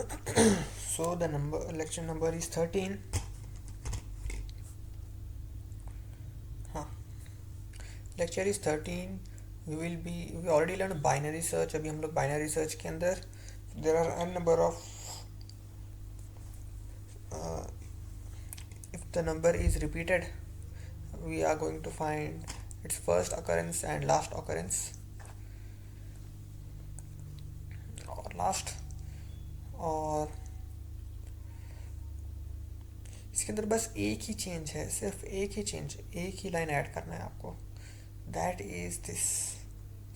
So the lecture number is 13. हाँ, lecture is 13. We already learned binary search. अभी हम लोग binary search के अंदर there are n number of uh, if the number is repeated, we are going to find its first occurrence and last occurrence or last. और इसके अंदर बस एक ही चेंज है, सिर्फ एक ही चेंज, एक ही लाइन ऐड करना है आपको. That is this.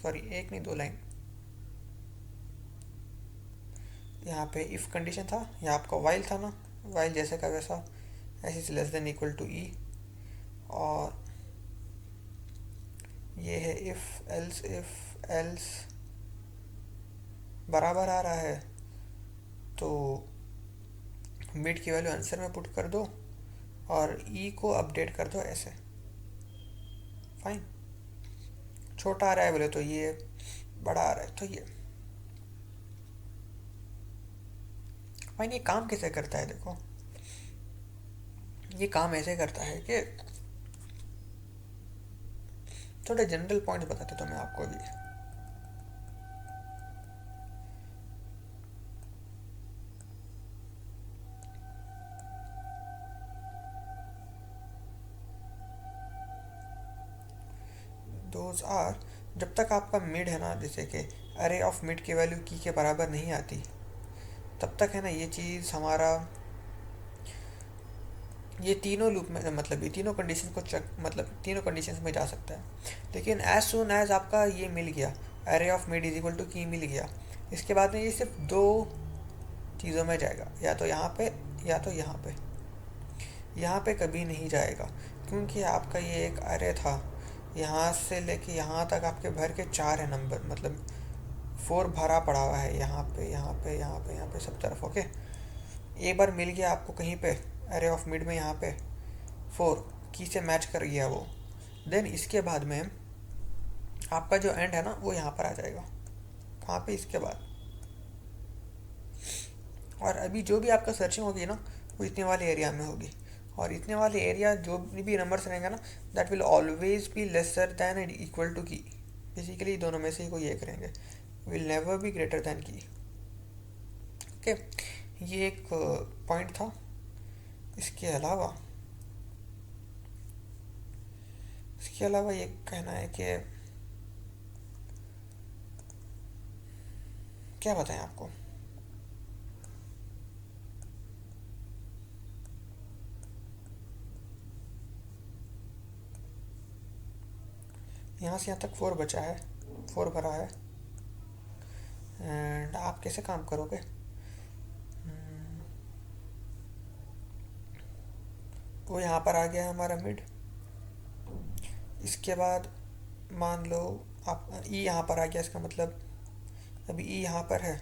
सॉरी, एक नहीं, दो लाइन. यहाँ पे इफ कंडीशन था, यहाँ आपका वाइल था ना, वाइल जैसे का वैसा, S is less than equal to E. और ये है इफ एल्स बराबर आ रहा है तो मिड की वैल्यू आंसर में पुट कर दो और ई को अपडेट कर दो ऐसे. फाइन. छोटा आ रहा है बोले तो ये, बड़ा आ रहा है तो ये. फाइन. ये काम कैसे करता है देखो. ये काम ऐसे करता है कि थोड़े जनरल पॉइंट्स बताते तो मैं आपको अभी. दोज आर, जब तक आपका मिड है ना, जैसे कि अरे ऑफ मिड की वैल्यू की के बराबर नहीं आती, तब तक है ना ये चीज़ हमारा, ये तीनों लूप में, मतलब ये तीनों कंडीशन को चेक, मतलब तीनों कंडीशंस में जा सकता है. लेकिन एज सुन एज आपका ये मिल गया, array of mid is equal to key मिल गया, इसके बाद में ये सिर्फ दो चीज़ों में जाएगा, या तो यहाँ पे या तो यहाँ पे. यहाँ पे कभी नहीं जाएगा क्योंकि आपका ये एक अरे था, यहाँ से लेके यहाँ तक आपके भर के 4 है नंबर, मतलब 4 भरा पड़ा हुआ है यहाँ पे, यहाँ पे, यहाँ पे, यहाँ पे, सब तरफ. ओके. एक बार मिल गया आपको कहीं पे अरे ऑफ मिड में, यहाँ पे 4 की से मैच कर गया वो, देन इसके बाद में आपका जो एंड है ना वो यहाँ पर आ जाएगा. कहाँ पे? इसके बाद. और अभी जो भी आपका सर्चिंग होगी ना वो इतने वाले एरिया में होगी, और इतने वाले एरिया जो भी नंबर्स रहेंगे ना, that will always be lesser than and equal to key. Basically दोनों में से ही कोई एक रहेंगे, will never be greater than key. Okay. ये एक पॉइंट था. इसके अलावा ये कहना है कि क्या बताएं आपको. यहाँ से यहाँ तक 4 बचा है, 4 भरा है. एंड आप कैसे काम करोगे? वो यहाँ पर आ गया है हमारा मिड. इसके बाद मान लो आप ई यहाँ पर आ गया, इसका मतलब अभी ई यहाँ पर है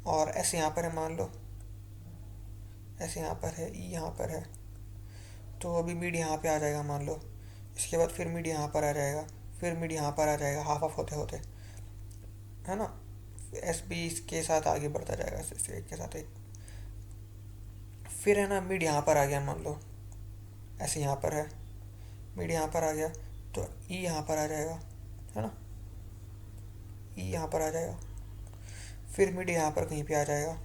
और ऐसे यहाँ पर है, मान लो ऐसे यहाँ पर है, ई यहाँ पर है, तो अभी मिड यहाँ पे आ जाएगा मान लो. इसके बाद फिर मिड यहाँ पर आ जाएगा, फिर मिड यहाँ पर आ जाएगा, हाफ ऑफ होते होते, है ना. एस बी इसके साथ आगे बढ़ता जाएगा, एक के साथ एक. फिर है ना मिड यहाँ पर आ गया मान लो, ऐसे यहाँ पर है, मिड यहाँ पर आ गया तो ई यहाँ पर आ जाएगा, है ना. ई यहाँ पर आ जाएगा, फिर मिड यहाँ पर कहीं पे आ जाएगा.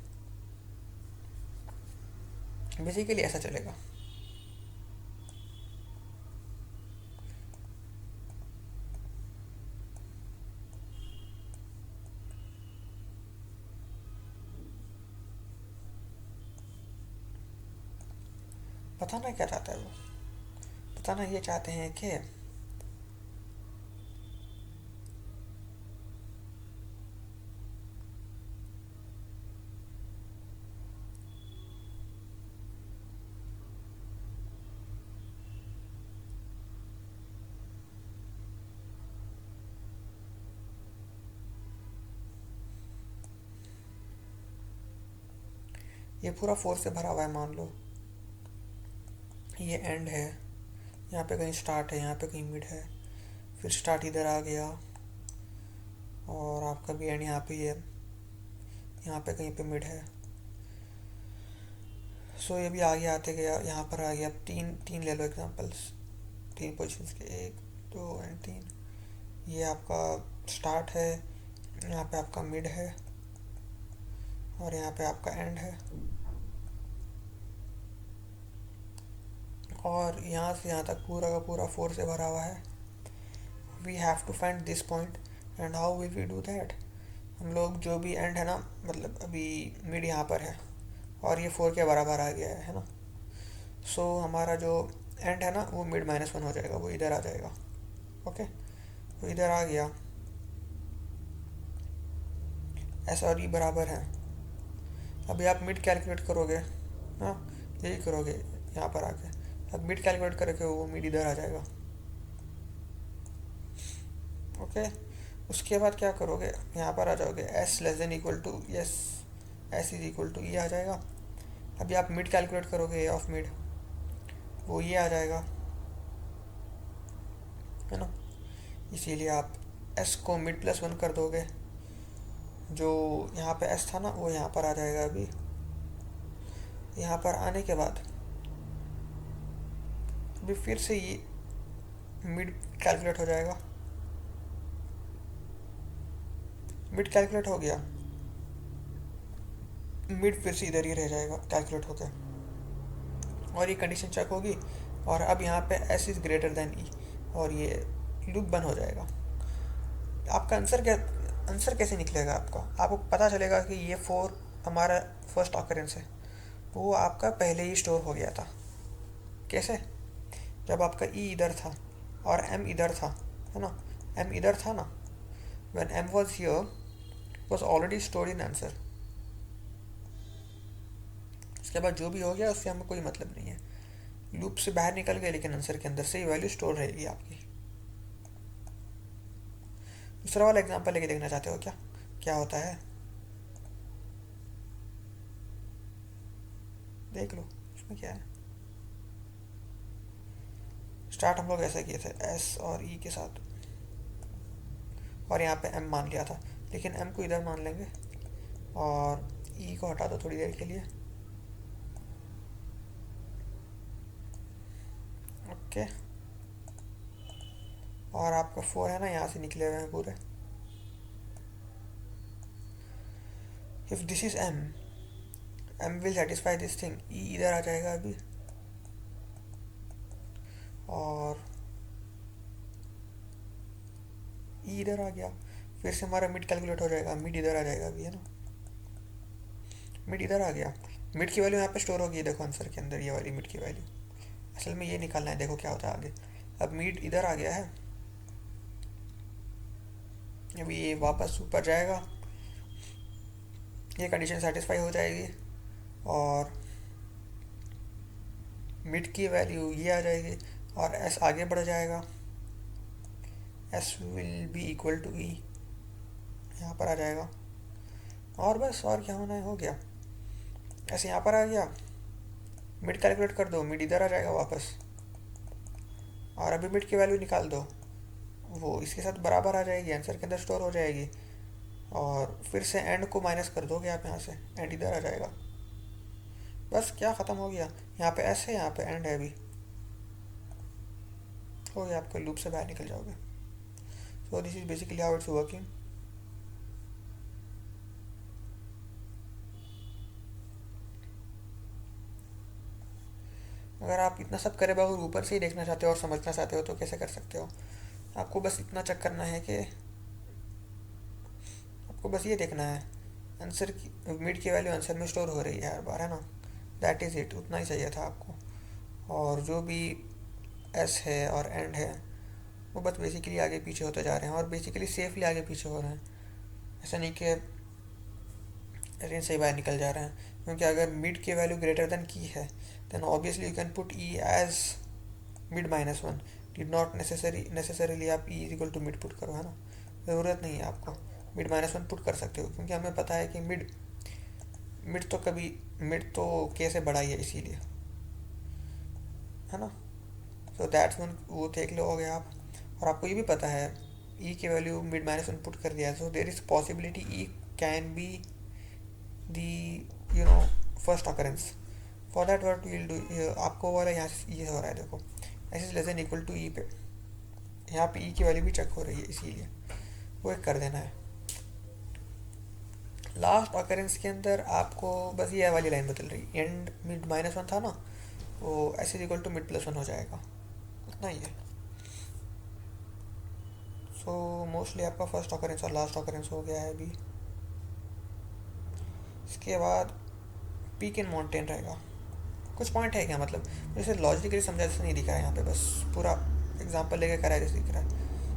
बेसिकली ऐसा चलेगा. बताना क्या चाहता है वो? बताना ये चाहते हैं कि ये पूरा 4 से भरा हुआ है, मान लो ये एंड है, यहाँ पे कहीं स्टार्ट है, यहाँ पे कहीं मिड है, फिर स्टार्ट इधर आ गया और आपका भी एंड यहाँ पे ही है. यहाँ पे कहीं पे मिड है। सो ये भी आगे आते गया, यहाँ पर आ गया। अब तीन तीन ले लो एग्जांपल्स, तीन पोजीशंस के, एक दो एंड तीन। ये आपका स्टार्ट है, यहाँ पे आपका मिड है, और यहाँ पे आपका एंड है। और यहाँ से यहाँ तक पूरा का पूरा 4 से भरा हुआ है। We have to find this point and how will we do that. हम लोग जो भी एंड है ना, मतलब अभी मिड यहाँ पर है और ये 4 के बराबर आ गया है ना। सो हमारा जो एंड है ना वो मिड -1 हो जाएगा, वो इधर आ जाएगा। ओके, तो इधर आ गया। एस और ई बराबर है। अभी आप मिड कैलकुलेट करोगे, हाँ यही करोगे यहाँ पर आके। अब मिड कैलकुलेट करके वो मिड इधर आ जाएगा। ओके, उसके बाद क्या करोगे, यहाँ पर आ जाओगे। S less than equal to S, S is equal to E आ जाएगा। अभी आप मिड कैलकुलेट करोगे, ए ऑफ मिड, वो ये आ जाएगा, है ना। इसीलिए आप एस को मिड +1 कर दोगे। जो यहाँ पे एस था ना वो यहाँ पर आ जाएगा। अभी यहाँ पर आने के बाद अभी फिर से ये मिड कैलकुलेट हो जाएगा। मिड कैलकुलेट हो गया, मिड फिर से इधर ही रह जाएगा कैलकुलेट होकर, और ये कंडीशन चेक होगी। और अब यहाँ पे एस इज़ ग्रेटर देन ई, और ये लूप बंद हो जाएगा। आपका आंसर कैसे निकलेगा, आपको पता चलेगा कि ये 4 हमारा फर्स्ट ऑकरेंस है, वो आपका पहले ही स्टोर हो गया था। कैसे? जब आपका ई इधर था और एम इधर था, है ना, एम इधर था ना, when M was here was already stored in answer. उसके बाद जो भी हो गया उससे हमें कोई मतलब नहीं है। लूप से बाहर निकल गए लेकिन आंसर के अंदर से ही वैल्यू स्टोर रहेगी आपकी। दूसरा वाला एग्जांपल लेके देखना चाहते हो क्या, क्या होता है? देख लो उसमें क्या है। स्टार्ट हम लोग ऐसे किए थे, एस और ई के साथ, और यहाँ पे एम मान लिया था, लेकिन एम को इधर मान लेंगे और ई को हटा दो थोड़ी देर के लिए। ओके, और आपका 4 है ना, यहाँ से निकले हुए हैं पूरे। If this is M, M will satisfy this thing, E इधर आ जाएगा अभी, और ई इधर आ गया। फिर से हमारा मिड कैलकुलेट हो जाएगा, मिड इधर आ जाएगा अभी, है ना, मिड इधर आ गया। मिड की वैल्यू यहाँ पे स्टोर होगी, देखो आंसर के अंदर ये वाली मिड की वैल्यू। असल में ये निकालना है, देखो क्या होता है आगे। अब मिड इधर आ गया है, अभी ये वापस ऊपर जाएगा, ये कंडीशन सेटिस्फाई हो जाएगी, और मिड की वैल्यू ये आ जाएगी, और एस आगे बढ़ जाएगा। S will be equal to E, यहाँ पर आ जाएगा, और बस, और क्या होना है, हो गया। ऐसे यहाँ पर आ गया, मिड कैलकुलेट कर दो, मिड इधर आ जाएगा वापस, और अभी मिड की वैल्यू निकाल दो, वो इसके साथ बराबर आ जाएगी, आंसर के अंदर स्टोर हो जाएगी। और फिर से एंड को माइनस कर दोगे आप यहाँ से, एंड इधर आ जाएगा। बस, क्या ख़त्म हो गया। यहाँ पे एस है, यहाँ पे एंड है, अभी हो गया, आपके लूप से बाहर निकल जाओगे। So this is basically how it's working. अगर आप इतना सब करे बगैर ऊपर से ही देखना चाहते हो और समझना चाहते हो तो कैसे कर सकते हो। आपको बस इतना चेक करना है कि आपको बस ये देखना है आंसर की मिड की वैल्यू आंसर में स्टोर हो रही है हर बार, है ना। दैट इज़ इट, उतना ही चाहिए था आपको। और जो भी एस है और एंड है वो बस बेसिकली आगे पीछे होते जा रहे हैं, और बेसिकली सेफली आगे पीछे हो रहे हैं। ऐसा नहीं कि रेंज से बाहर निकल जा रहे हैं, क्योंकि अगर मिड की वैल्यू ग्रेटर देन की है than obviously you can put E as mid -1। Did not necessarily आप E equal to mid put करो, है ना, ज़रूरत नहीं है आपको। मिड -1 पुट कर सकते हो, क्योंकि हमें पता है कि मिड मिड तो कभी मिड तो के से बड़ा ही है, इसीलिए, है ना। सो दैट्स वन, वो देख लोगे आप। और आपको ये भी पता है ई की वैल्यू मिड -1 पुट कर दिया है, so there is possibility E can be the you know first occurrence. For that what will do, आपको वाला यहाँ से ये हो रहा है देखो, S is less than equal to E पे, यहाँ पे ई की वैल्यू भी चेक हो रही है, इसीलिए वो एक कर देना है. लास्ट ऑकरेंस के अंदर आपको बस ये वाली लाइन बदल रही, एंड मिड -1 था ना, वो S is equal to mid +1 हो जाएगा, उतना ही है. सो मोस्टली आपका फर्स्ट ऑकरेंस और लास्ट ऑकरेंस हो गया है अभी. इसके बाद पीक इन माउंटेन रहेगा. कुछ पॉइंट है क्या, मतलब जैसे लॉजिकली समझा जैसे नहीं दिख रहा है यहाँ पे, बस पूरा एग्जांपल लेके करा है जैसे दिख रहा है.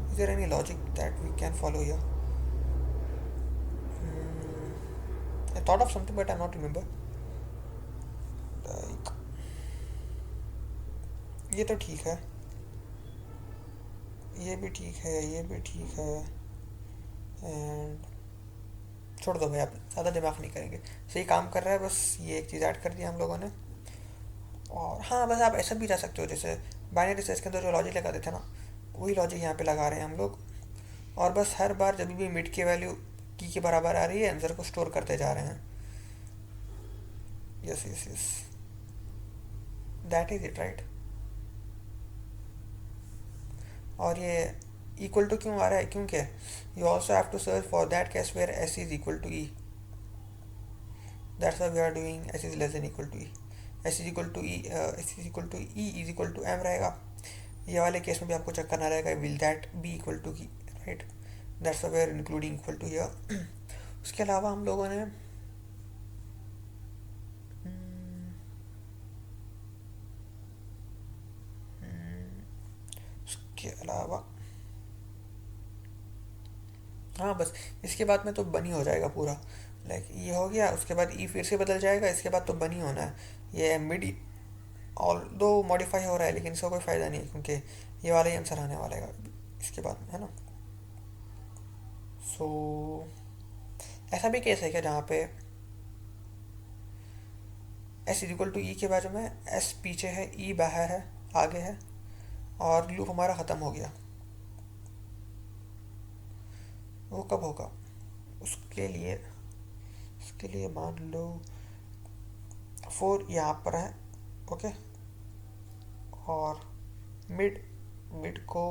Is there any logic that we can follow here? I thought of something but I not remember. Like ये तो ठीक है, ये भी ठीक है, ये भी ठीक है, एंड छोड़ दो भाई, आप ज़्यादा दिमाग नहीं करेंगे. सही काम कर रहा है, बस ये एक चीज़ ऐड कर दिया हम लोगों ने. और हाँ, बस आप ऐसा भी जा सकते हो, जैसे बाइनरी सर्च के अंदर जो लॉजिक लगाते थे ना, वही लॉजिक यहाँ पे लगा रहे हैं हम लोग. और बस हर बार जब भी मिड की वैल्यू की के बराबर आ रही है, आंसर को स्टोर करते जा रहे हैं. Yes yes yes, that is it right. और ये इक्वल टू क्यों आ रहा है, क्योंकि you also have to search for that case where S is equal to E. That's why we are doing S is less than equal to E. S is equal to E, S is equal to E is equal to M रहेगा. ये वाले case में भी आपको check करना रहेगा, will that be equal to की, right. That's why we are including equal to here. उसके अलावा हम लोगों ने उसके अलावा हाँ, बस इसके बाद में तो बनी हो जाएगा पूरा. लाइक ये हो गया, उसके बाद ई फिर से बदल जाएगा, इसके बाद तो बनी होना है. ये मिड ऑल दो मॉडिफाई हो रहा है, लेकिन इसका कोई फ़ायदा नहीं है, क्योंकि ये वाला ही आंसर आने वाला है इसके बाद में, है ना. सो ऐसा भी केस है क्या जहाँ पे एस इज इक्वल टू ई के बाजू में एस पीछे है, ई बाहर है, आगे है, और लूप हमारा ख़त्म हो गया. वो कब होगा? उसके लिए मान लो 4 यहाँ पर है, ओके. और मिड मिड को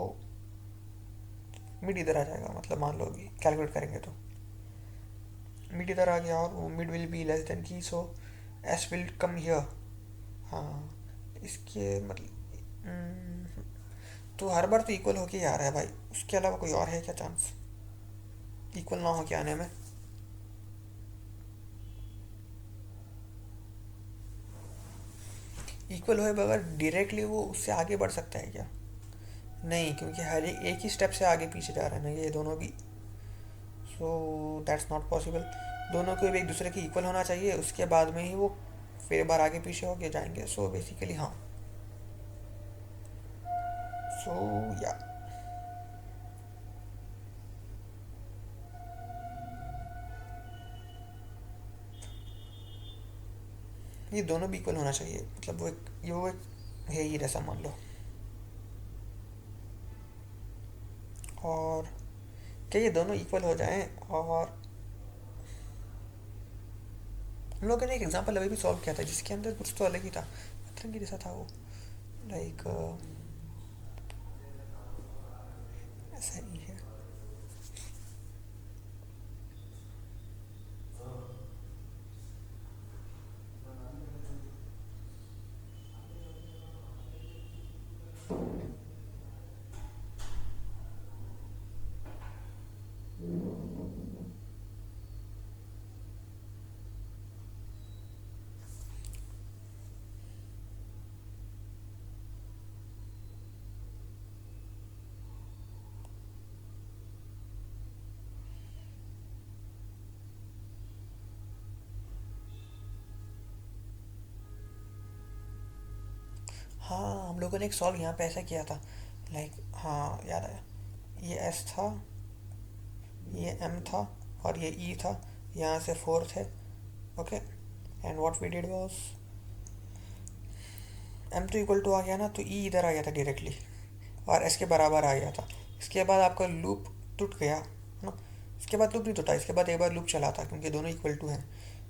मिड इधर आ जाएगा, मतलब मान लो अभी कैलकुलेट करेंगे तो मिड इधर आ गया, और वो mid will be less than की, सो एस विल कम हियर. हाँ, इसके मतलब तो हर बार तो इक्वल होके ही आ रहा है भाई, उसके अलावा कोई और है क्या चांस इक्वल ना हो के आने में? इक्वल होए बगैर डायरेक्टली वो उससे आगे बढ़ सकता है क्या? नहीं, क्योंकि हर एक ही स्टेप से आगे पीछे जा रहे हैं ना ये दोनों भी. So that's not possible. दोनों को भी एक दूसरे के इक्वल होना चाहिए, उसके बाद में ही वो फिर बार आगे पीछे होके जाएंगे. सो बेसिकली हाँ. सो या ये दोनों भी इक्वल होना चाहिए, मतलब वो एक है ही जैसा मान लो. और क्या ये दोनों इक्वल हो जाएं, और हम लोगों ने एक एग्जांपल अभी भी सॉल्व किया था जिसके अंदर कुछ तो अलग ही था, पतंगी जैसा था वो. लाइक ऐसा ही है. हाँ, हम लोगों ने एक सॉल्व यहाँ पे ऐसा किया था. लाइक हाँ, याद आया. ये एस था, ये एम था, और ये ई था. यहाँ से 4 थे, okay. And what we did was M तो इक्वल टू आ गया ना, तो ई इधर आ गया था डायरेक्टली, और एस के बराबर आ गया था. इसके बाद आपका लूप टूट गया, है ना. इसके बाद लूप नहीं टूटा, इसके बाद एक बार लूप चला था, क्योंकि दोनों इक्वल टू हैं.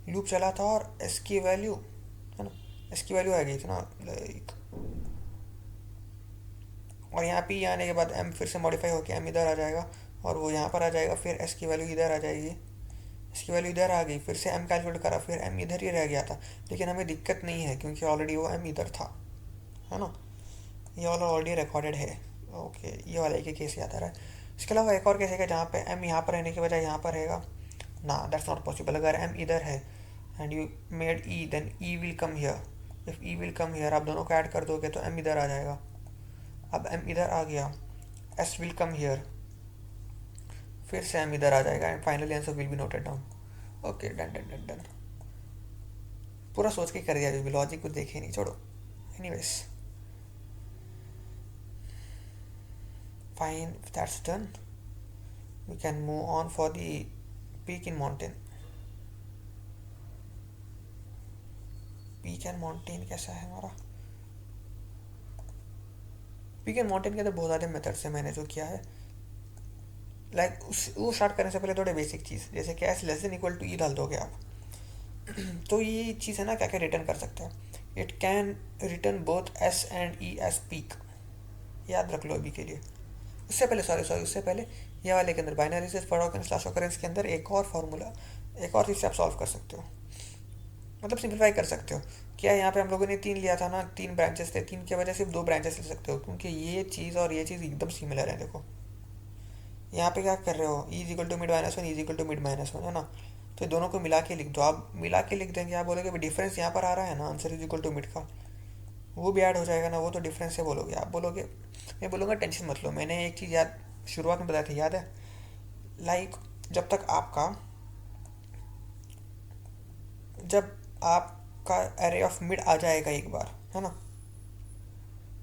लूप चला था और एस की वैल्यू है ना, एस की वैल्यू आ गई थी ना लाइक, और यहाँ पे आने के बाद एम फिर से मॉडिफाई होकर एम इधर आ जाएगा और वो यहाँ पर आ जाएगा, फिर एस की वैल्यू इधर आ जाएगी, इसकी वैल्यू इधर आ गई, फिर से एम कैलकुलेट करा, फिर एम इधर ही रह गया था। लेकिन हमें दिक्कत नहीं है क्योंकि ऑलरेडी वो एम इधर था, है ना, ये वाला ऑलरेडी रिकॉर्डेड है। ओके, ये वाला एक ही केस याद आ रहा है। इसके अलावा एक और केस है जहाँ पे एम यहाँ पर रहने के बजाय यहाँ पर रहेगा ना, दैट्स नॉट पॉसिबल। अगर एम इधर है and you made E, then E will come here, if E will come here, आप दोनों को ऐड कर दोगे तो एम इधर आ जाएगा। अब एम इधर आ गया, एस विल कम हियर, फिर से एम इधर आ जाएगा and finally answer will be noted down. Okay, done done done done, पूरा सोच के कर दिया, अभी लॉजिक कुछ देखे नहीं, छोड़ो। Anyways, fine, if that's done we can move on for the peak in mountain. Peak and mountain कैसा है हमारा? पीक एंड माउंटेन के अंदर बहुत ज़्यादा मेथड से मैंने जो किया है, लाइक वो स्टार्ट करने से पहले थोड़े बेसिक चीज़, जैसे कि S less than equal to E डाल दोगे आप तो ये चीज़ है ना, क्या क्या रिटर्न कर सकते हैं। It can return both S and E S peak, याद रख लो अभी के लिए। उससे पहले ये वाले के अंदर binary search for occurrence slash occurrence के अंदर एक और फार्मूला, एक और चीज़ से आप सॉल्व कर सकते हो, मतलब सिंप्लीफाई कर सकते हो। क्या यहाँ पे हम लोगों ने 3 लिया था ना, 3 ब्रांचेस थे, 3 के वजह सिर्फ 2 ब्रांचेस ले सकते हो क्योंकि ये चीज़ और ये चीज़ एकदम सिमिलर है। देखो यहाँ पे क्या कर रहे हो, E is equal to mid minus one, E is equal to mid minus one, है ना, तो दोनों को मिला के लिख दो। आप मिला के लिख देंगे, आप बोलोगे डिफरेंस यहाँ पर आ रहा है ना, answer is equal to mid का, वो भी ऐड हो जाएगा ना, वो तो डिफरेंस से बोलोगे। आप बोलोगे, मैं बोलूँगा टेंशन मत लो, मैंने एक चीज़ याद शुरुआत में बताया था, याद है, लाइक जब आपका एरे ऑफ मिड आ जाएगा एक बार, है ना,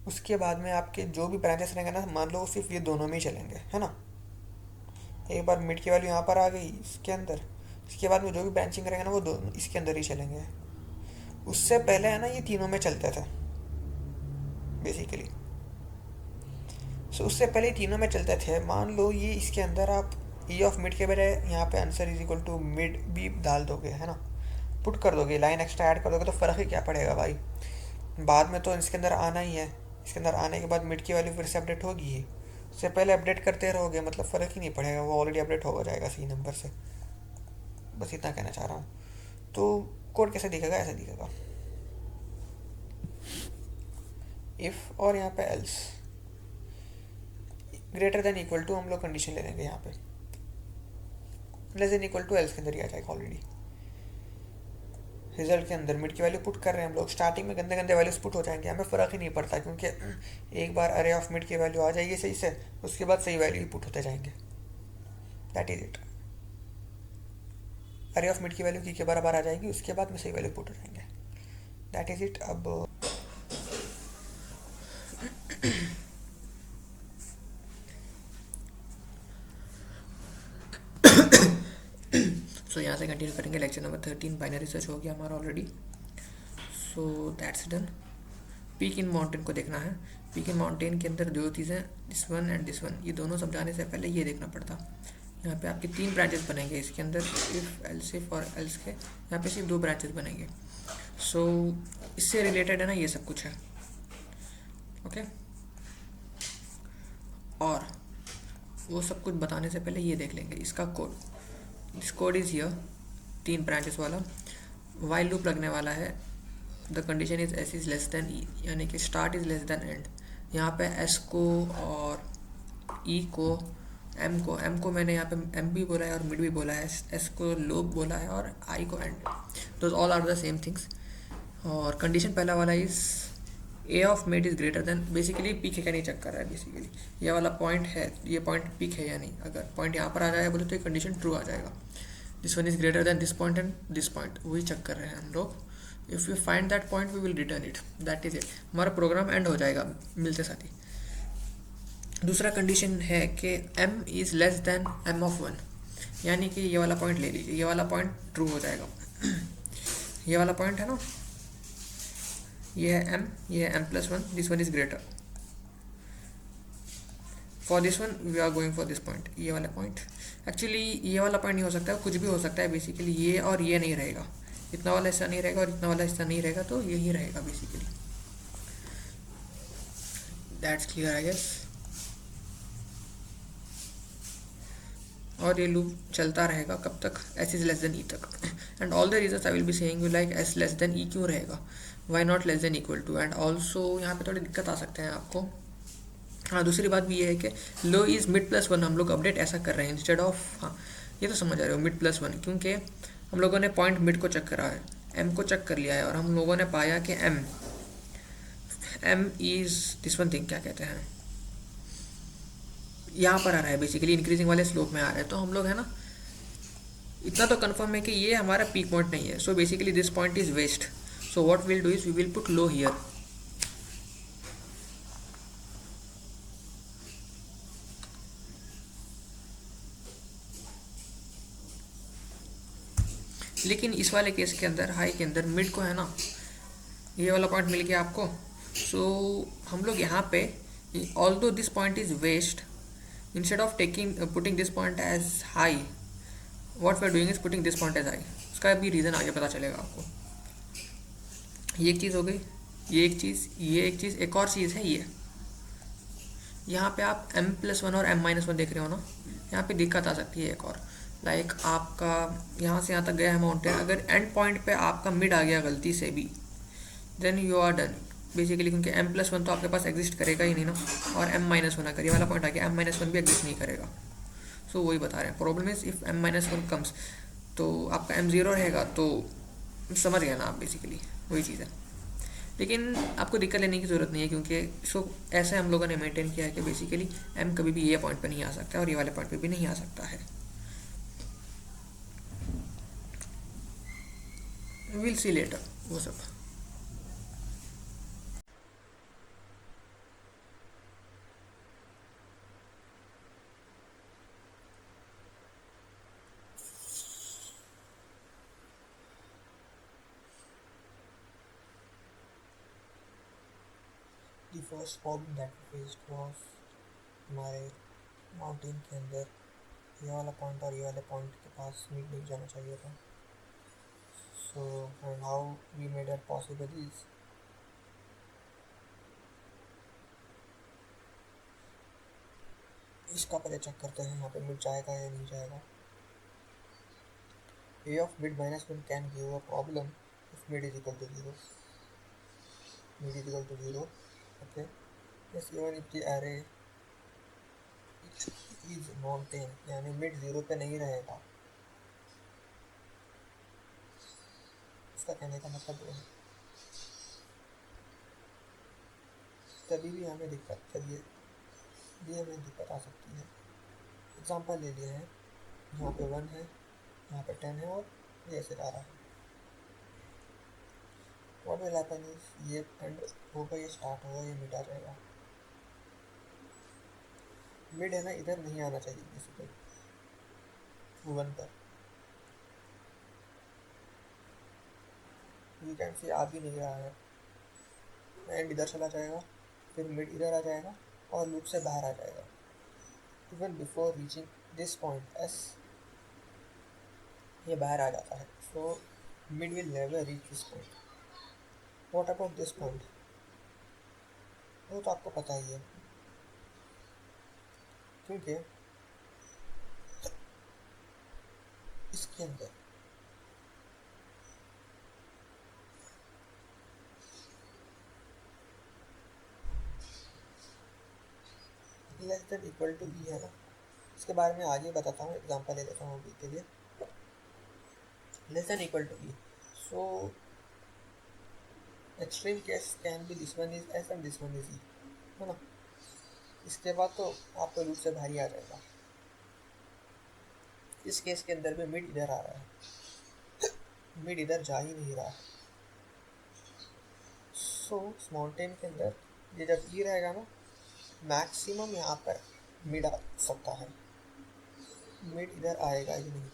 उसके बाद में आपके जो भी ब्रांचेस रहेंगे ना, मान लो सिर्फ ये दोनों में ही चलेंगे, है ना। एक बार मिड की वैल्यू यहाँ पर आ गई इसके अंदर, इसके बाद में जो भी ब्रांचिंग रहेंगे ना वो दोनों इसके अंदर ही चलेंगे। उससे पहले है ना ये तीनों में चलते थे बेसिकली, सो उससे पहले तीनों में चलते थे। मान लो ये इसके अंदर आप ई ऑफ मिड के बजाय यहाँ पे answer is equal to mid भी डाल दोगे, है ना, पुट कर दोगे, लाइन एक्स्ट्रा ऐड कर दोगे, तो फ़र्क ही क्या पड़ेगा भाई, बाद में तो इसके अंदर आना ही है। इसके अंदर आने के बाद मिड की वैल्यू फिर से अपडेट होगी ही, उससे पहले अपडेट करते रहोगे, मतलब फ़र्क ही नहीं पड़ेगा, वो ऑलरेडी अपडेट हो जाएगा सी नंबर से। बस इतना कहना चाह रहा हूँ। तो कोड कैसे दिखेगा, ऐसे दिखेगा, इफ़ और यहाँ पे else greater than equal to हम लोग कंडीशन ले लेंगे, यहाँ पे less than equal to else के अंदर ही आ जाएगा ऑलरेडी। रिजल्ट के अंदर मिड की वैल्यू पुट कर रहे हैं हम लोग, स्टार्टिंग में गंदे गंदे वैल्यूज पुट हो जाएंगे, हमें फ़र्क ही नहीं पड़ता क्योंकि एक बार अरे ऑफ मिड की वैल्यू आ जाएगी सही से, उसके बाद सही वैल्यू ही पुट होते जाएंगे, दैट इज इट। अरे ऑफ मिड की वैल्यू की के बराबर आ जाएगी, उसके बाद में सही वैल्यू पुट हो जाएंगे, दैट इज इट। अब सो यहाँ से कंटिन्यू करेंगे, लेक्चर नंबर 13 बाइनरी सर्च हो गया हमारा already, so that's done. Peak in mountain को देखना है। पीक इन माउंटेन के अंदर दो चीज़ें, this one and this one, ये दोनों समझाने से पहले ये देखना पड़ता। यहाँ पे आपके 3 ब्रांचेस बनेंगे इसके अंदर, इफ़ एल्स इफ और एल्स के, यहाँ पे सिर्फ 2 ब्रांचेस बनेंगे। सो इससे रिलेटेड है ना ये सब कुछ है, ओके। और वो सब कुछ बताने से पहले ये देख लेंगे इसका code. This code is here, 3 branches वाला वाइल लूप लगने वाला है। The condition is S is less than E, यानी कि start is less than end. यहाँ पे एस को और ई को, एम को मैंने यहाँ पे एम भी बोला है और मिड भी बोला है, एस को लूप बोला है और आई को and, those all are the same things. और कंडीशन पहला वाला is a of mid is greater than, basically peak है क्या नहीं चेक कर रहा है, बेसिकली ये वाला पॉइंट है, ये पॉइंट पीक है या नहीं। अगर पॉइंट यहाँ पर आ जाएगा बोले तो ये कंडीशन ट्रू आ जाएगा। This one is greater than this point and this point, वही चेक कर रहे हैं हम लोग। If you find that point we will return it, that is it, हमारा प्रोग्राम एंड हो जाएगा मिलते साथ ही। दूसरा कंडीशन है कि m is less then m of 1, यानी कि ये वाला पॉइंट ले लीजिए, ये वाला पॉइंट ट्रू हो जाएगा। ये वाला पॉइंट है ना, ये है m, ये है m+1, this one is greater. For this one we are going for this point, ये वाला पॉइंट। एक्चुअली ये वाला पॉइंट नहीं हो सकता, कुछ भी हो सकता है, बेसिकली ये और ये नहीं रहेगा, इतना वाला हिस्सा नहीं रहेगा और इतना वाला हिस्सा नहीं रहेगा, तो यही रहेगा basically. That's clear I guess. और ये लूप चलता रहेगा कब तक, S is less than E तक। And all the reasons I will be saying you like S less than E क्यों रहेगा, why not less than equal to. And also यहाँ पे थोड़ी दिक्कत आ सकते हैं आपको। हाँ, दूसरी बात भी ये है कि लो इज मिड प्लस वन हम लोग अपडेट ऐसा कर रहे हैं इंस्टेड ऑफ, हाँ ये तो समझ आ रहे हो, मिड प्लस वन, क्योंकि हम लोगों ने पॉइंट मिड को चेक करा है, एम को चेक कर लिया है, और हम लोगों ने पाया कि M M is this one thing, क्या कहते हैं, यहाँ पर आ रहा है बेसिकली, इंक्रीजिंग वाले स्लोप में आ रहा है। तो हम लोग है ना, इतना तो कंफर्म है कि ये हमारा पीक पॉइंट नहीं है। So basically this point is waste. So what will do is we will put low here. लेकिन इस वाले केस के अंदर, हाई के अंदर, मिड को है ना, ये वाला पॉइंट मिल गया आपको। सो हम लोग यहाँ पे, although this point is waste, instead of taking putting this point as high, what we are doing is putting this point as high. उसका भी रीज़न आगे पता चलेगा आपको। ये एक चीज़ हो गई, ये एक चीज़, ये एक चीज़, एक और चीज़ है ये, यहाँ पे आप m प्लस वन और m माइनस वन देख रहे हो ना, यहाँ पे दिक्कत आ सकती है एक और। लाइक आपका यहाँ से यहाँ तक गया है माउंटेन, अगर एंड पॉइंट पे आपका मिड आ गया गलती से भी, then you are done basically, क्योंकि m प्लस वन तो आपके पास एग्जिस्ट करेगा ही नहीं ना, और m माइनस वन अगर ये वाला पॉइंट आ गया, m माइनस वन भी एग्जिस्ट नहीं करेगा। सो वही बता रहे हैं, problem is if m minus one comes, तो आपका m ज़ीरो रहेगा, तो समझ गया ना आप, बेसिकली वही चीज़ है। लेकिन आपको दिक्कत लेने की ज़रूरत नहीं है, क्योंकि इसको ऐसे हम लोगों ने मेंटेन किया है कि बेसिकली m कभी भी ये पॉइंट पे नहीं आ सकता और ये वाले पॉइंट पे भी नहीं आ सकता है। विल सी लेटर वो सब। The first problem that we faced was, हमारे माउंटेन के अंदर ये वाला पॉइंट और ये वाले पॉइंट के पास मीट नहीं जाना चाहिए था। So and how we made it possible is, इसका पहले चेक करते हैं यहाँ पे मिड जाएगा या नहीं जाएगा। a of mid minus 1 can give a problem if mid is equal to 0. Mid is equal to 0. Okay. Yes, even if the array is non-10, यानी mid 0 पे नहीं रहेगा, इसका कहने का मतलब वो है। तभी भी हमें दिक्कत, तभी हमें दिक्कत आ सकती है। एग्जाम्पल ले लिए हैं, यहाँ पे 1 है, यहाँ पे 10 है, और ये ऐसे जा रहा है। व्हाट विल हैपन इज, ये एंड होगा, ये स्टार्ट होगा, ये मिड आ जाएगा। मिड है ना, इधर नहीं आना चाहिए बेसिकली, 1 पर। यू कैन सी आ भी नहीं रहा है, एंड इधर चला जाएगा, फिर मिड इधर आ जाएगा और लूप से बाहर आ जाएगा। Even before reaching this point S, ये बाहर आ जाता है। So mid will never reach this point. What about this point, वो तो आपको पता ही है, क्योंकि इसके अंदर लेस देन इक्वल टू ई है ना, इसके बारे में आगे बताता हूँ, एग्जांपल ले लेता हूँ अभी के लिए। Less than equal to E, so extreme case can be this one is S and this one is E, है ना। इसके बाद तो आपको लूप से बाहर ही आ जाएगा। इस केस के अंदर भी मिड इधर आ रहा है, मिड इधर जा ही नहीं रहा है। सो माउंटेन के अंदर ये जब ई रहेगा ना, मैक्सिमम यहाँ पर मिड आ सकता है, मिड इधर आएगा ही नहीं।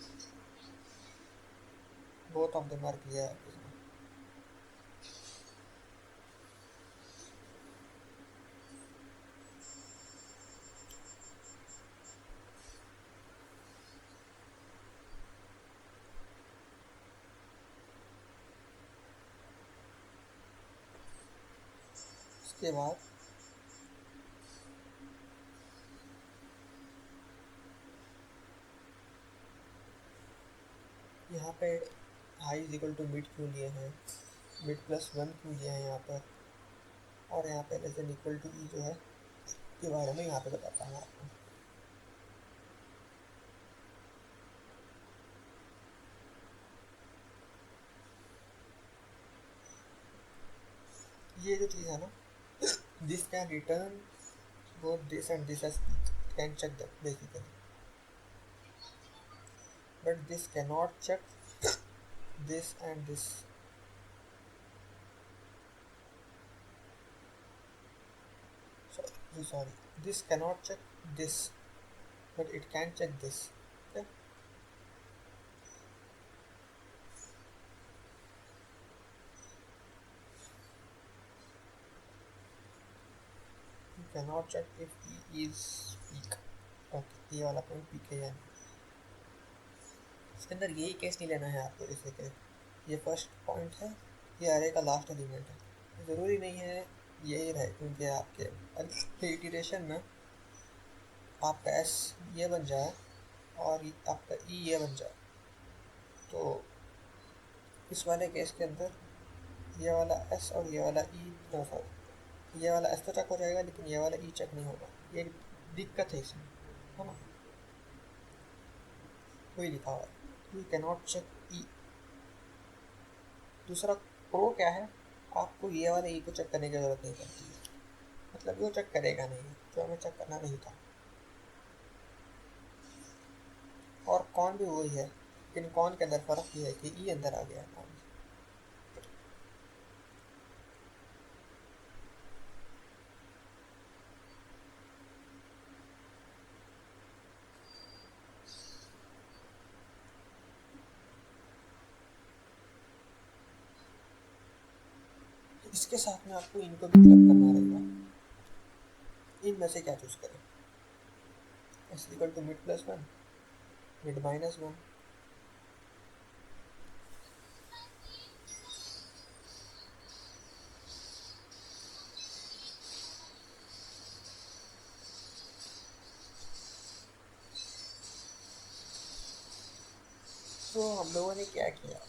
Both of them are clear. के बाद यहाँ पे high is equal to mid क्यों लिए हैं, मिड प्लस वन क्यों लिए हैं यहाँ पर, और यहाँ पे लेस देन इक्वल टू ई जो है के बारे में यहाँ पे बताता हूँ आपको। ये जो चीज़ है ना, this can return both this and this as can check that basically, but this cannot check this and this. Sorry, this cannot check this, but it can check this. Okay, you cannot check if E is weak. Okay, ये वाला point peak है या नहीं, इसके अंदर यही case नहीं लेना है आपको। जैसे कि ये फर्स्ट पॉइंट है, ये अरे का लास्ट एलिमेंट है, ज़रूरी नहीं है यही रहे, क्योंकि आपके इटरेशन में आपका एस ये बन जाए और आपका ई ये बन जाए, तो इस वाले केस के अंदर ये वाला एस और ये वाला ई, सॉरी ये वाला एस तो चेक हो जाएगा लेकिन ये वाला ई चेक नहीं होगा। ये दिक्कत है इसमें, है ना, वही लिखा हुआ है यू कैनॉट चेक ई। दूसरा प्रो क्या है, आपको ये वाले ई को चेक करने की ज़रूरत नहीं पड़ती है, मतलब वो चेक करेगा नहीं जो हमें चेक करना नहीं था। और कौन भी वही है, लेकिन कौन के अंदर फ़र्क ये है कि ई अंदर आ गया है कौन। इसके साथ में आपको इनको भी क्लब करना रहेगा। इनमें से क्या चूज़ करें, S equal to mid plus one, mid minus one. तो हम लोगों ने क्या किया,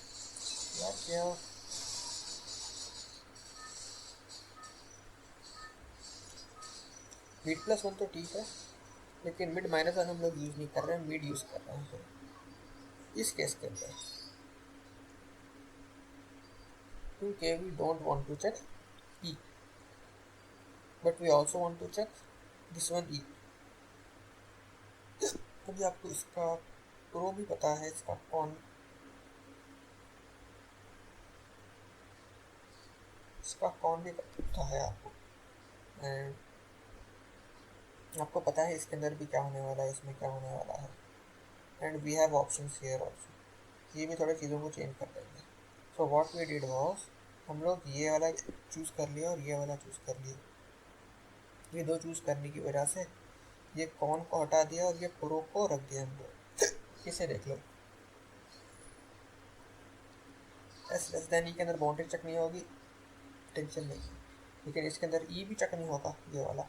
मिड प्लस वन तो ठीक है, लेकिन मिड माइनस वन हम लोग यूज़ नहीं कर रहे हैं, मिड यूज़ कर रहे हैं इस केस के अंदर, क्योंकि we don't want to check E but we also want to check this one E. अभी आपको इसका प्रो भी पता है, इसका कौन, इसका कौन भी पता है आपको, एंड आपको पता है इसके अंदर भी क्या होने वाला है, इसमें क्या होने वाला है, and we have options here also. ये भी थोड़ी चीज़ों को चेंज कर देंगे। So what we did was, हम लोग ये वाला चूज़ कर लिया और ये वाला चूज़ कर लिया। ये दो चूज़ करने की वजह से ये कौन को हटा दिया और ये प्रो को रख दिया हम लोग। इसे देख लो, एस लेस देन ई के अंदर बाउंड्री चेक नहीं होगी, टेंशन नहीं, लेकिन इसके अंदर ई भी चेक नहीं होगा ये वाला।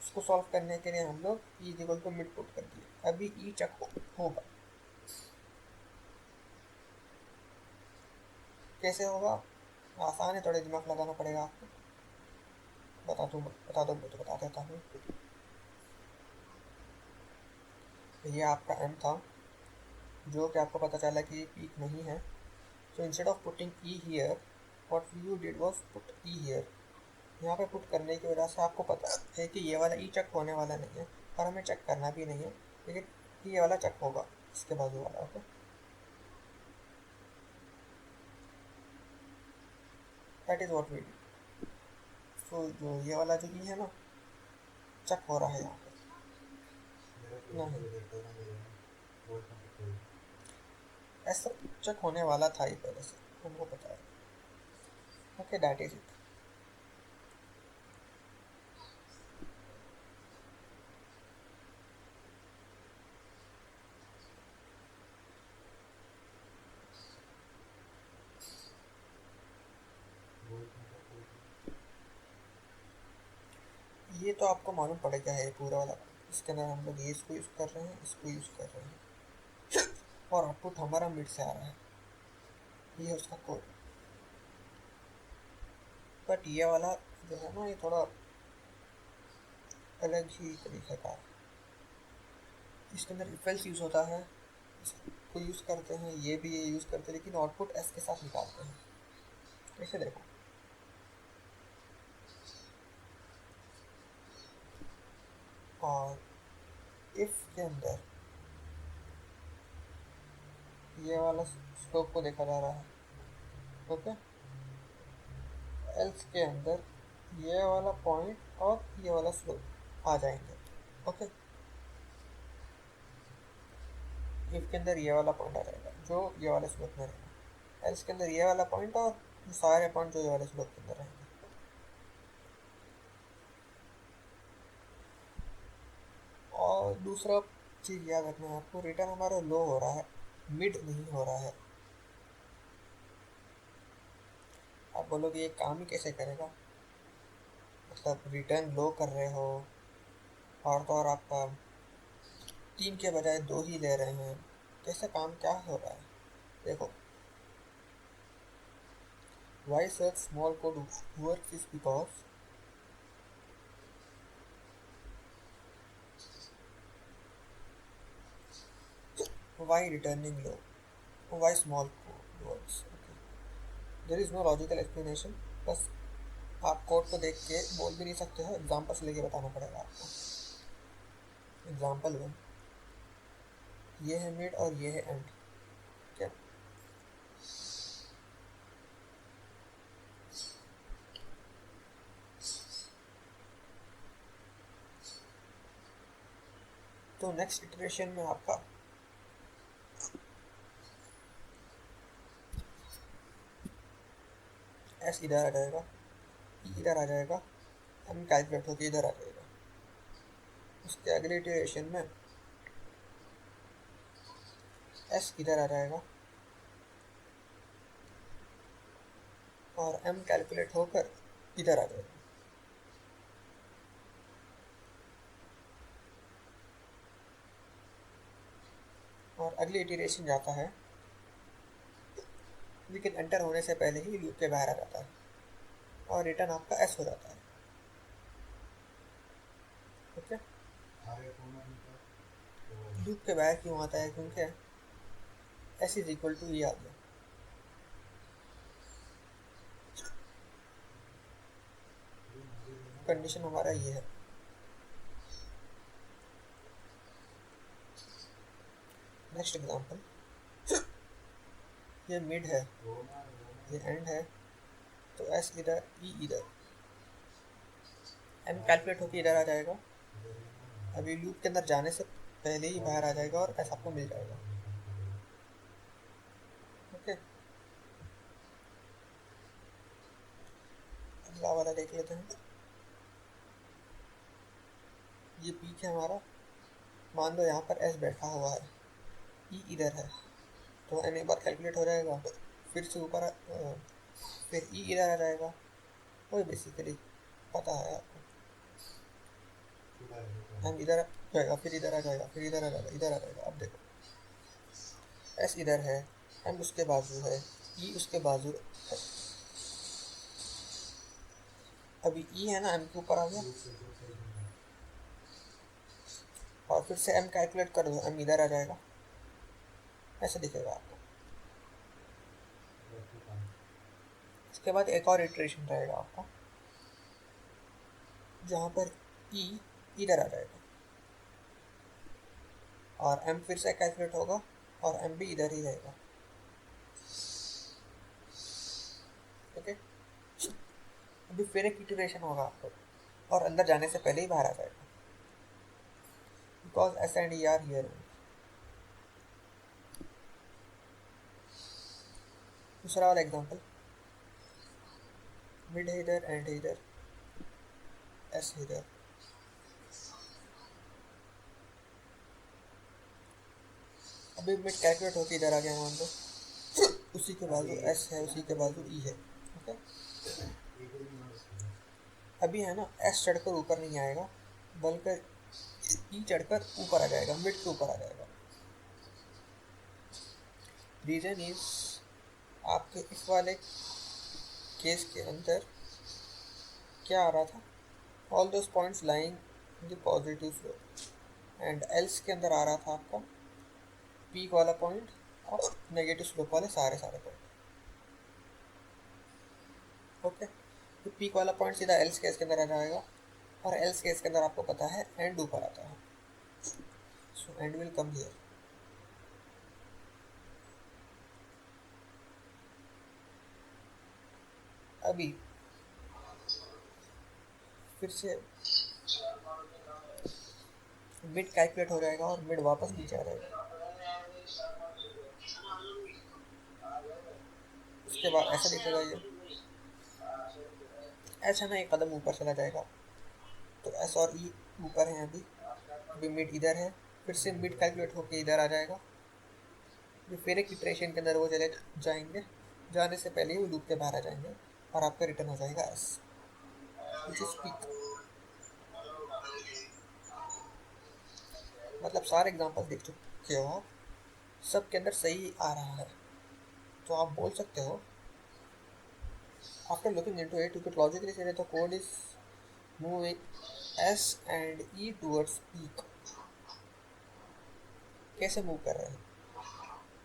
उसको सॉल्व करने के लिए हम लोग E equal to mid put कर दिए, अभी ई चेक होगा। कैसे होगा, आसान है, थोड़े दिमाग लगाना पड़ेगा आपको। बता दो तो बता देता हूँ। ये आपका एम था, जो कि आपको पता चला कि ये पीक नहीं है, so instead of putting E here what you did was put E here. यहाँ पे पुट करने की वजह से आपको पता है कि ये वाला ई चेक होने वाला नहीं है और हमें चेक करना भी नहीं है, लेकिन ये वाला चेक होगा, इसके बाजू वाला। Okay, that is what we did. So जो ये वाला जो ई है ना, चेक हो रहा है यहाँ पे नहीं, ऐसा चेक होने वाला था ही पहले से, हमको पता है। Okay, that is it. ये तो आपको मालूम पड़ेगा है पूरा वाला। इसके अंदर हम लोग ये इसको यूज़ कर रहे हैं, इसको यूज़ कर रहे हैं, और आउटपुट हमारा मिड से आ रहा है। ये है उसका कोड। बट ये वाला जो है ना, ये थोड़ा अलग ही तरीके का है। इसके अंदर इफ एल्स यूज़ होता है, इसको यूज़ करते हैं, ये भी ये यूज़ करते हैं, लेकिन आउटपुट एस के साथ निकालते हैं। कैसे देखो, और इफ के अंदर ये वाला स्कोप को देखा जा रहा है, ओके। एल्स के अंदर ये वाला पॉइंट और ये वाला स्लोप आ जाएंगे, ओके। इफ के अंदर ये वाला पॉइंट आ जाएगा जो ये वाले स्लोप में रहेगा, एल्स के अंदर ये वाला पॉइंट और सारे पॉइंट जो ये वाले स्लोप के अंदर रहेंगे। और दूसरा चीज़ याद रखना है आपको, रिटर्न हमारा लो हो रहा है, मिड नहीं हो रहा है। आप बोलोगे ये काम ही कैसे करेगा, मतलब रिटर्न लो कर रहे हो और तो और आपका 3 के बजाय 2 ही ले रहे हैं, कैसे काम क्या हो रहा है। देखो, why such small code works is because why returning low, why small code works, okay. There is no logical explanation, बस आप कोड को देख के बोल भी नहीं सकते हो, एग्जाम्पल से लेके बताना पड़ेगा आपको। एग्जाम्पल 1, ये है मिड और ये है एंड, क्या। तो नेक्स्ट इटरेशन में आपका एस इधर आ जाएगा, ई इधर आ जाएगा, एम कैलकुलेट होकर इधर आ जाएगा। उसके अगले इटरेशन में एस इधर आ जाएगा और एम कैलकुलेट होकर इधर आ जाएगा। और अगली इटरेशन जाता है, लेकिन एंटर होने से पहले ही लूप के बाहर आ जाता है और रिटर्न आपका एस हो जाता है, ओके। लूप के बाहर क्यों आता है, क्योंकि S is equal to E आ गया। कंडीशन हमारा ये है। नेक्स्ट एग्जांपल, ये मिड है, ये एंड है, तो एस इधर, ई इधर, एम कैलकुलेट होकर इधर आ जाएगा। अभी लूप के अंदर जाने से पहले ही बाहर आ जाएगा और एस आपको मिल जाएगा, ओके। अगला वाला देख लेते हैं। ये पीक है हमारा, मान लो यहाँ पर एस बैठा हुआ है, ई इधर है, तो एम एक बार कैलकुलेट हो जाएगा, फिर से ऊपर फिर ई इधर आ जाएगा, वही बेसिकली पता है आपको। एम इधर आ जाएगा, फिर इधर आ जाएगा, फिर इधर आ जाएगा, इधर आ जाएगा। अब देखो, एस इधर है, एम उसके बाजू है, ई उसके बाजू है। अभी ई है ना, एम के ऊपर आ गया, और फिर से एम कैलकुलेट कर दो, एम इधर आ जाएगा, ऐसे दिखेगा आपको। इसके बाद एक और इटरेशन रहेगा आपका, जहाँ पर ई इधर आ जाएगा और एम फिर से कैलकुलेट होगा और एम भी इधर ही रहेगा, ओके। अभी फिर एक इटरेशन होगा आपको और अंदर जाने से पहले ही बाहर आ जाएगा, because S and E R here. दूसरा वाला एग्जांपल, मिड है इधर, एंड है इधर, एस है इधर। अभी मिड कैलकुलेट होकर इधर आ गया मान लो, उसी के बाजू एस है, उसी के बाजू ई है, ओके। अभी है ना एस चढ़कर ऊपर नहीं आएगा, बल्कि ई चढ़कर ऊपर आ जाएगा, मिड के ऊपर आ जाएगा। रीजन इज आपके इस वाले केस के अंदर क्या आ रहा था, all those points lying in the positive slope, and else के अंदर आ रहा था आपका पीक वाला पॉइंट और नेगेटिव स्लोप वाले सारे सारे पॉइंट। ओके, तो पीक वाला पॉइंट सीधा एल्स केस के अंदर आ जाएगा, और एल्स केस के अंदर आपको पता है एंड ऊपर आता है, so and will come here. अभी फिर से मिड कैलकुलेट हो जाएगा और मिड वापस नीचे आ जाएगा। उसके बाद ऐसा दिखेगा ये, ऐसा ना एक कदम ऊपर चला जाएगा, तो एस और ई ऊपर हैं अभी मिड इधर है, फिर से मिड कैलकुलेट होके इधर आ जाएगा, फिर एक इटरेशन के अंदर वो चले जाएंगे, जाने से पहले ही वो लूप के बाहर आ जाएंगे और आपका रिटर्न हो जाएगा एस, विच इज पीक। मतलब सारे एग्जांपल देख चुके हो आप, सब के अंदर सही आ रहा है, तो आप बोल सकते हो after looking into it, you could logically say that the code is moving S and E towards peak। कैसे मूव कर रहे हैं,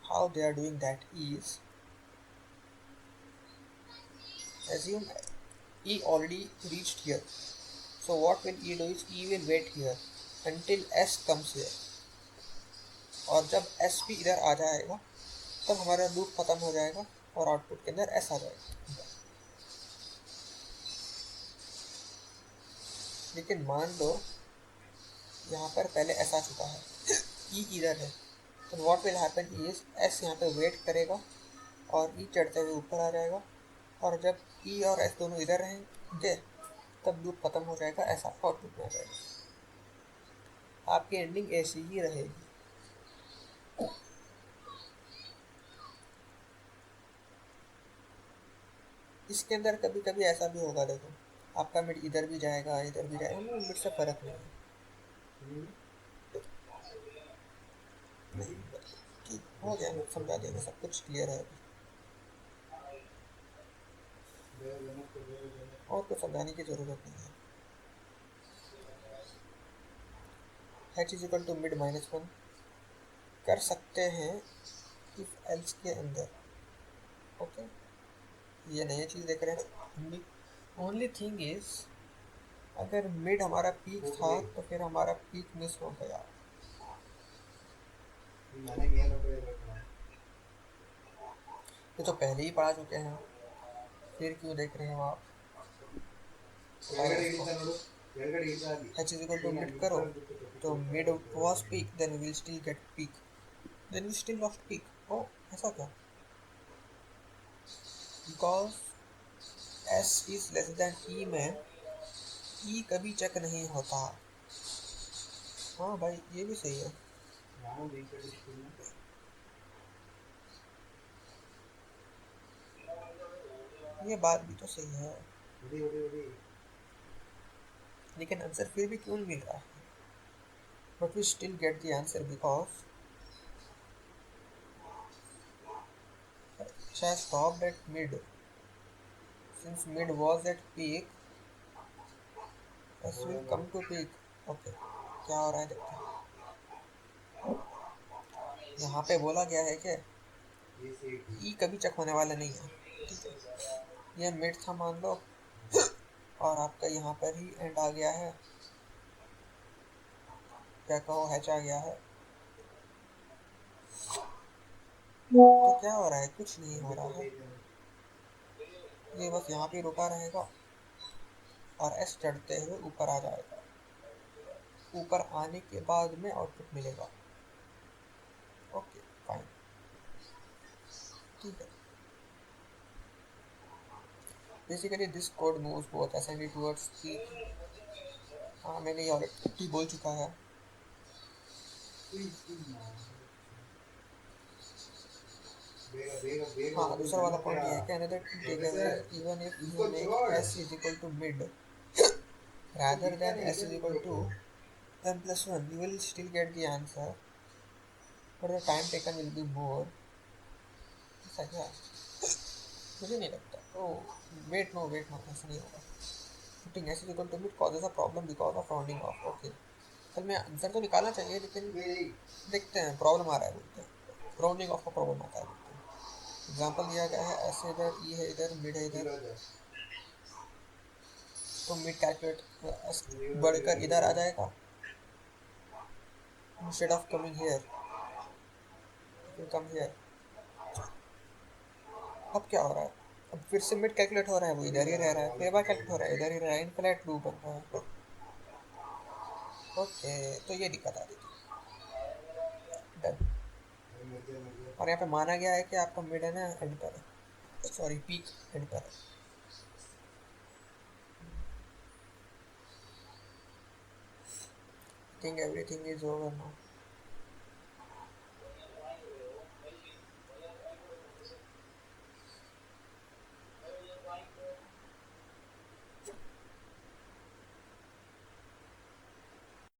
how they are doing that is, assume E already reached here, so what will E do is E will wait here until S comes here, और जब S भी इधर आ जाएगा तब हमारा लूप खत्म हो जाएगा और आउटपुट के अंदर S आ जाएगा। लेकिन मान लो यहाँ पर पहले S आ चुका है, E इधर है, तो what will happen is S यहाँ पे वेट करेगा और E चढ़ते हुए ऊपर आ जाएगा, और जब E और S दोनों इधर रहेंगे तब लूप खत्म हो जाएगा, S आपका आउटपुट में आ जाएगा, आपकी एंडिंग ऐसी ही रहेगी। इसके अंदर कभी कभी ऐसा भी होगा, देखो आपका मिड इधर भी जाएगा इधर भी जाएगा, मिड से फर्क नहीं है। नहीं, ठीक हो गया, मैं समझा दिया, सब कुछ क्लियर है अभी, और कुछ समझाने की ज़रूरत नहीं है। h is equal to mid minus one कर सकते हैं इफ एल्स के अंदर। ओके, ये नई चीज़ देख रहे हैं। ओनली थिंग इज अगर मिड हमारा पीक था तो फिर हमारा पीक मिस हो गया। ये तो पहले ही पढ़ा चुके हैं, फिर क्यों देख रहे हो आप। h is equal to mid करो तो mid was peak, then we will still get peak, then we still lost peak. ओ ऐसा क्या, because s is less than e में e कभी चेक नहीं होता। हाँ भाई ये भी सही है, ये बात भी तो सही है, लेकिन आंसर फिर भी क्यों नहीं मिल रहा है। But we still get the answer because has stopped at mid, since mid was at peak s will come to peak। Okay, क्या हो रहा है देखते हैं। यहाँ पे बोला गया है कि ई कभी चेक होने वाला नहीं है, ठीक है, ये मिड था मान लो, और आपका यहाँ पर ही एंड आ गया है, क्या कहो हैच आ गया है, तो क्या हो रहा है, कुछ नहीं हो रहा है, ये बस यहाँ पे रुका रहेगा और एस चढ़ते हुए ऊपर आ जाएगा, ऊपर आने के बाद में आउटपुट मिलेगा। ओके फाइन, ठीक है। Basically this code moves both ascending towards peak. हाँ मैंने ये ऑलरेडी बोल चुका है। हाँ दूसरा वाला पॉइंट ये है कि another takeaway even if you make s is equal to mid rather than s is equal to n plus 1, you will still get the answer, but the time taken will be more. ऐसा क्या? मुझे नहीं लगता। ओह wait no ऐसा नहीं होगा। Putting s is equal to it causes a problem because of rounding off। Okay, असल में आंसर तो निकालना चाहिए, लेकिन देखते हैं प्रॉब्लम आ रहा है बोलते हैं, राउंडिंग ऑफ का प्रॉब्लम आता है बोलते हैं। एग्जाम्पल दिया गया है ऐसे, इधर ई है, इधर मिड है, इधर तो मिड कैलकुलेट बढ़कर इधर आ जाएगा, instead of coming here will come here. अब क्या हो रहा है? अब फिर से मिड कैलकुलेट हो रहा है, वो इधर ही रह रहा है, फिर बार कैलकुलेट हो रहा है, इधर ही रह रहा है, इनफिनिट लूप बन रहा है। ओके, तो ये दिक्कत आ रही थी। डन। और यहाँ पे माना गया है कि आपका मिड है ना एंड पर है, सॉरी पीक एंड पर है। I think everything is over now.